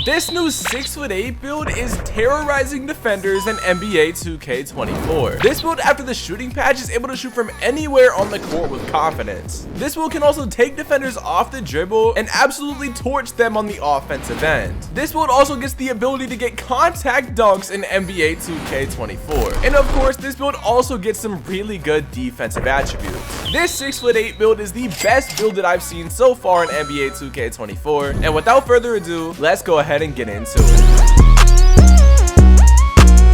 This new 6'8" build is terrorizing defenders in NBA 2K24. This build after the shooting patch is able to shoot from anywhere on the court with confidence. This build can also take defenders off the dribble and absolutely torch them on the offensive end. This build also gets the ability to get contact dunks in NBA 2K24. And of course, this build also gets some really good defensive attributes. This 6'8" build is the best build that I've seen so far in NBA 2K24. And without further ado, let's go ahead and get into it.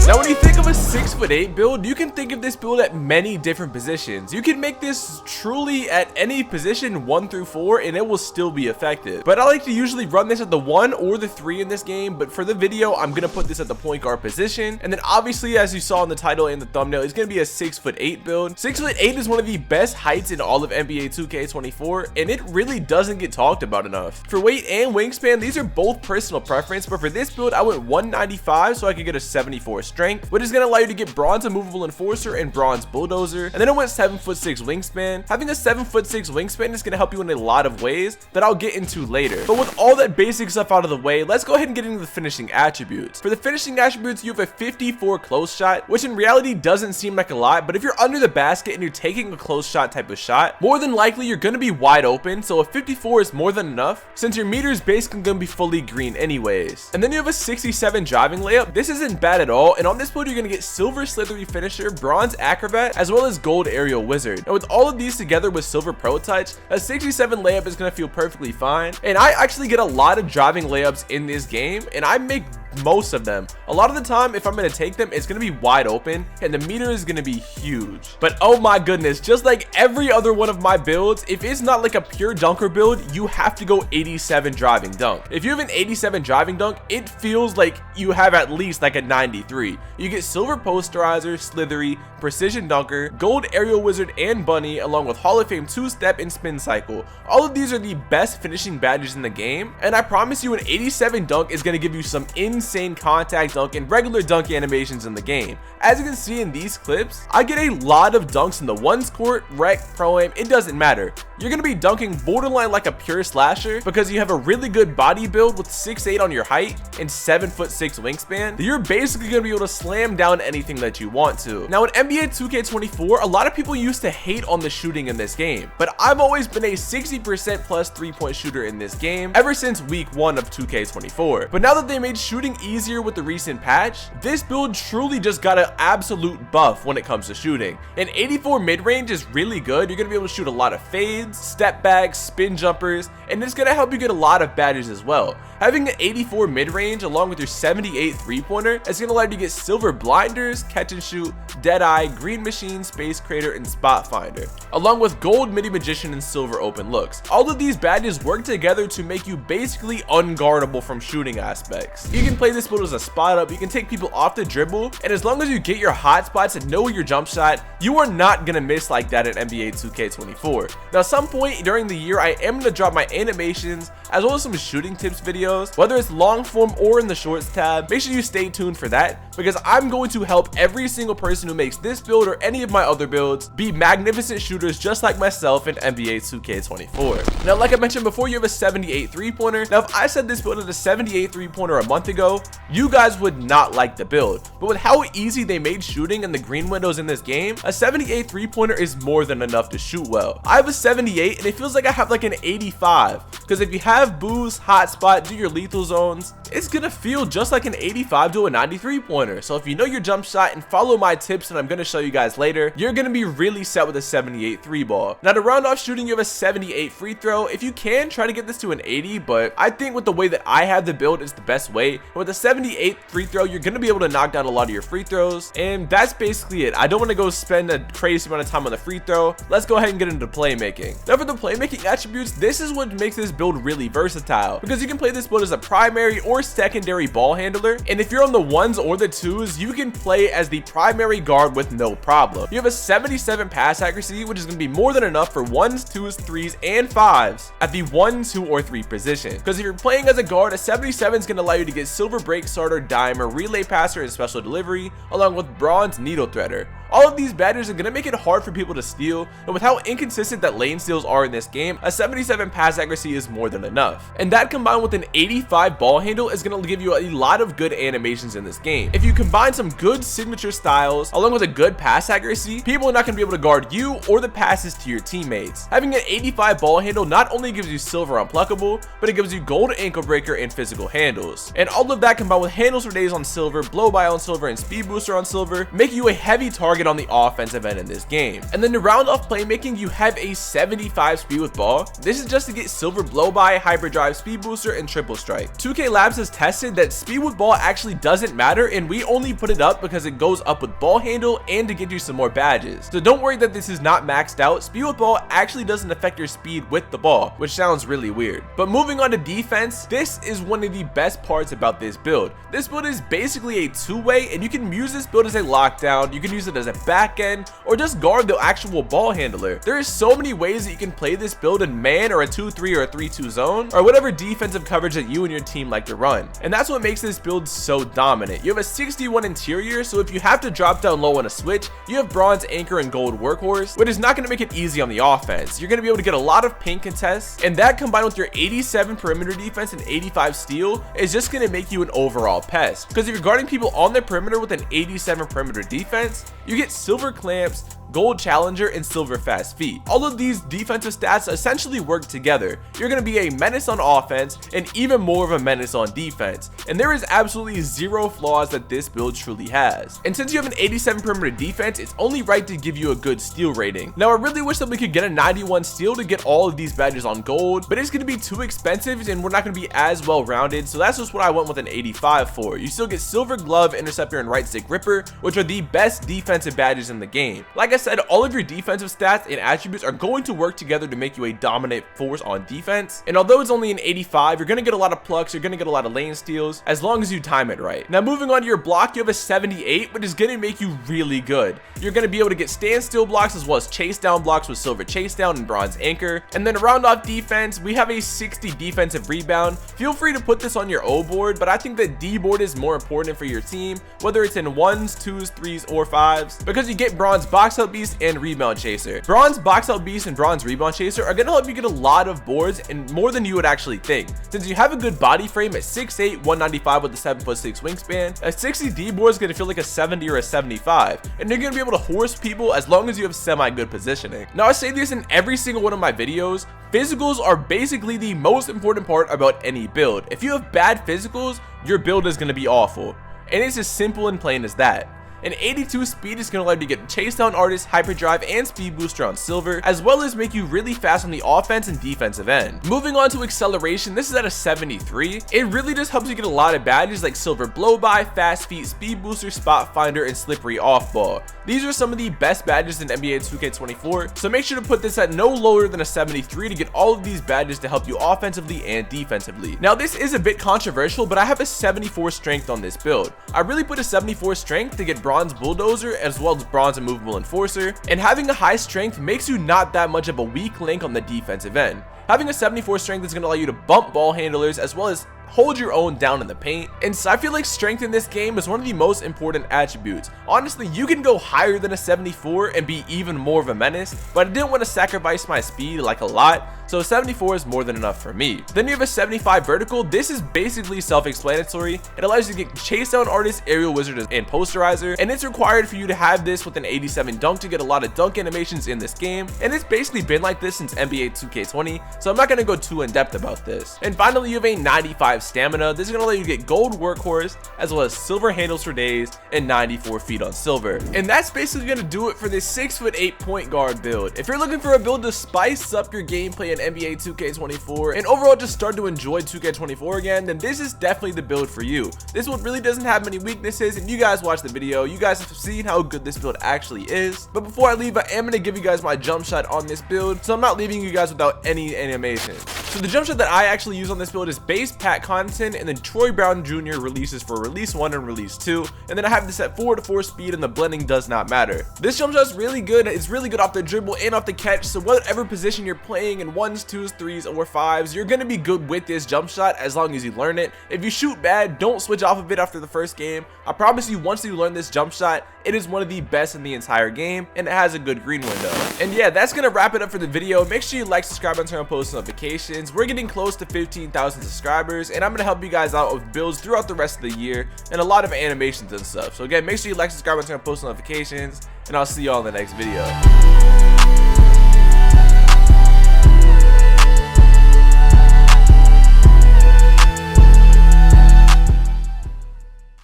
Now, when you think of a 6'8" build, you can think of this build at many different positions. You can make this truly at any position 1 through 4 and it will still be effective. But I like to usually run this at the 1 or the 3 in this game, but for the video, I'm going to put this at the point guard position. And then obviously, as you saw in the title and the thumbnail, it's going to be a 6'8" build. 6'8" is one of the best heights in all of NBA 2K24, and it really doesn't get talked about enough. For weight and wingspan, these are both personal preference, but for this build, I went 195 so I could get a 74 strength, which is going to allow you to get bronze immovable enforcer and bronze bulldozer. And then I went 7'6" wingspan. Having a 7'6" wingspan is going to help you in a lot of ways that I'll get into later. But with all that basic stuff out of the way, let's go ahead and get into the finishing attributes. For the finishing attributes, you have a 54 close shot, which in reality doesn't seem like a lot, but if you're under the basket and you're taking a close shot type of shot, more than likely you're going to be wide open, so a 54 is more than enough since your meter is basically going to be fully green anyways. And then you have a 67 driving layup. This isn't bad at all, and on this build you're going to get silver slithery finisher, bronze acrobat, as well as gold aerial wizard. And with all of these together with silver pro touch, a 67 layup is going to feel perfectly fine. And I actually get a lot of driving layups in this game, and I make most of them. A lot of the time, if I'm going to take them, it's going to be wide open and the meter is going to be huge. But oh my goodness, just like every other one of my builds, if it's not like a pure dunker build, you have to go 87 driving dunk. If you have an 87 driving dunk, it feels like you have at least like a 93. You get silver posterizer, slithery, precision dunker, gold aerial wizard and bunny, along with Hall of Fame 2-step and spin cycle. All of these are the best finishing badges in the game, and I promise you an 87 dunk is going to give you some insane contact dunk and regular dunk animations in the game. As you can see in these clips, I get a lot of dunks in the ones court, rec, pro-am, it doesn't matter. You're going to be dunking borderline like a pure slasher because you have a really good body build with 6'8" on your height and 7'6" wingspan. You're basically going to be able to slam down anything that you want to. Now in NBA 2K24, a lot of people used to hate on the shooting in this game, but I've always been a 60% plus 3-point shooter in this game ever since week 1 of 2K24. But now that they made shooting easier with the recent patch, this build truly just got an absolute buff when it comes to shooting. An 84 mid-range is really good. You're going to be able to shoot a lot of fades, step backs, spin jumpers, and it's going to help you get a lot of badges as well. Having an 84 mid-range along with your 78 3-pointer is going to allow you to get silver blinders, catch and shoot, dead eye, green machine, space crater, and spot finder, along with gold midi magician and silver open looks. All of these badges work together to make you basically unguardable from shooting aspects. You can play this build as a spot up, you can take people off the dribble, and as long as you get your hot spots and know your jump shot, you are not going to miss like that in NBA 2K24. Now, some point during the year, I am going to drop my animations as well as some shooting tips videos, whether it's long form or in the shorts tab. Make sure you stay tuned for that because I'm going to help every single person who makes this build or any of my other builds be magnificent shooters just like myself in NBA 2K24. Now, like I mentioned before, you have a 78 3-pointer. Now, if I said this build had a 78 3-pointer a month ago, you guys would not like the build. But with how easy they made shooting and the green windows in this game, a 78 3-pointer is more than enough to shoot well. I have a 78 and it feels like I have like an 85 because if you have boost, hotspot, do your lethal zones, it's gonna feel just like an 85 to a 93 pointer. So if you know your jump shot and follow my tips that I'm gonna show you guys later, you're gonna be really set with a 78 3 ball. Now to round off shooting, you have a 78 free throw. If you can, try to get this to an 80, but I think with the way that I have the build is the best way. And with a 78 free throw, you're gonna be able to knock down a lot of your free throws, and that's basically it. I don't want to go spend a crazy amount of time on the free throw. Let's go ahead and get into playmaking. Now for the playmaking attributes, this is what makes this build really versatile because you can play this build as a primary or secondary ball handler, and if you're on the 1s or the 2s, you can play as the primary guard with no problem. You have a 77 pass accuracy, which is going to be more than enough for 1s, 2s, 3s, and 5s at the 1, 2, or 3 position, because if you're playing as a guard, a 77 is going to allow you to get silver silver break starter, dimer, relay passer, and special delivery, along with bronze needle threader. All of these badges are going to make it hard for people to steal, and with how inconsistent that lane steals are in this game, a 77 pass accuracy is more than enough. And that combined with an 85 ball handle is going to give you a lot of good animations in this game. If you combine some good signature styles along with a good pass accuracy, people are not going to be able to guard you or the passes to your teammates. Having an 85 ball handle not only gives you silver unpluckable, but it gives you gold ankle breaker and physical handles. And all of that combined with handles for days on silver, blow by on silver, and speed booster on silver, make you a heavy target on the offensive end in this game. And then to round off playmaking, you have a 75 speed with ball. This is just to get silver blow by, hyperdrive, speed booster, and triple strike. 2K Labs has tested that speed with ball actually doesn't matter, and we only put it up because it goes up with ball handle and to get you some more badges. So don't worry that this is not maxed out. Speed with ball actually doesn't affect your speed with the ball, which sounds really weird. But moving on to defense, this is one of the best parts about this build. This build is basically a two-way, and you can use this build as a lockdown, you can use it as a back end, or just guard the actual ball handler. There is so many ways that you can play this build in man or a 2-3 or a 3-2 zone, or whatever defensive coverage that you and your team like to run. And that's what makes this build so dominant. You have a 61 interior, so if you have to drop down low on a switch, you have bronze anchor and gold workhorse, which is not going to make it easy on the offense. You're going to be able to get a lot of paint contests, and that combined with your 87 perimeter defense and 85 steal is just going to make you an overall pest. Because if you're guarding people on the perimeter with an 87 perimeter defense, you get silver clamps, gold challenger, and silver fast feet. All of these defensive stats essentially work together. You're going to be a menace on offense and even more of a menace on defense, and there is absolutely zero flaws that this build truly has. And since you have an 87 perimeter defense, it's only right to give you a good steal rating. Now I really wish that we could get a 91 steal to get all of these badges on gold, but it's going to be too expensive and we're not going to be as well rounded, so that's just what I went with an 85 for. You still get silver glove, interceptor, and right stick ripper, which are the best defensive badges in the game. Like I said, all of your defensive stats and attributes are going to work together to make you a dominant force on defense. And although it's only an 85, you're going to get a lot of plucks, you're going to get a lot of lane steals, as long as you time it right. Now moving on to your block, you have a 78, which is going to make you really good. You're going to be able to get standstill blocks as well as chase down blocks with silver chase down and bronze anchor. And then to round off defense, we have a 60 defensive rebound. Feel free to put this on your O board, but I think that D board is more important for your team, whether it's in 1s, 2s, 3s, or 5s, because you get bronze box out beast and rebound chaser. Bronze box out beast and bronze rebound chaser are going to help you get a lot of boards, and more than you would actually think. Since you have a good body frame at 6'8", 195 with a 7'6" wingspan, a 60 D board is going to feel like a 70 or a 75, and you're going to be able to horse people as long as you have semi-good positioning. Now I say this in every single one of my videos, physicals are basically the most important part about any build. If you have bad physicals, your build is going to be awful, and it's as simple and plain as that. An 82 speed is going to allow you to get chase down artist, hyperdrive, and speed booster on silver, as well as make you really fast on the offense and defensive end. Moving on to acceleration, this is at a 73. It really just helps you get a lot of badges like silver blow by, fast feet, speed booster, spot finder, and slippery off ball. These are some of the best badges in NBA 2K24, so make sure to put this at no lower than a 73 to get all of these badges to help you offensively and defensively. Now this is a bit controversial, but I have a 74 strength on this build. I really put a 74 strength to get bronze bulldozer as well as bronze immovable enforcer, and having a high strength makes you not that much of a weak link on the defensive end. Having a 74 strength is going to allow you to bump ball handlers as well as hold your own down in the paint, and so I feel like strength in this game is one of the most important attributes. Honestly, you can go higher than a 74 and be even more of a menace, but I didn't want to sacrifice my speed like a lot, so 74 is more than enough for me. Then you have a 75 vertical. This is basically self-explanatory. It allows you to get chase down artist, aerial wizard, and posterizer, and it's required for you to have this with an 87 dunk to get a lot of dunk animations in this game, and it's basically been like this since NBA 2K20, so I'm not going to go too in depth about this. And finally, you have a 95 stamina. This is going to let you get gold workhorse as well as silver handles for days and 94 feet on silver. And that's basically going to do it for this 6'8" point guard build. If you're looking for a build to spice up your gameplay in NBA 2K24 and overall just start to enjoy 2K24 again, then this is definitely the build for you. This build really doesn't have many weaknesses, and you guys watch the video, you guys have seen how good this build actually is. But before I leave, I am going to give you guys my jump shot on this build, so I'm not leaving you guys without any animation. So the jump shot that I actually use on this build is base pack content, and then Troy Brown Jr. releases for release 1 and release 2, and then I have this at 4-4 speed, and the blending does not matter. This jump shot is really good. It's really good off the dribble and off the catch, so whatever position you're playing in 1s, 2s, 3s, or 5s, you're gonna be good with this jump shot as long as you learn it. If you shoot bad, don't switch off of it after the first game. I promise you, once you learn this jump shot, it is one of the best in the entire game, and it has a good green window. And yeah, that's gonna wrap it up for the video. Make sure you like, subscribe, and turn on post notifications. We're getting close to 15,000 subscribers, and I'm gonna help you guys out with builds throughout the rest of the year and a lot of animations and stuff. So again, make sure you like, subscribe, and turn on post notifications, and I'll see y'all in the next video.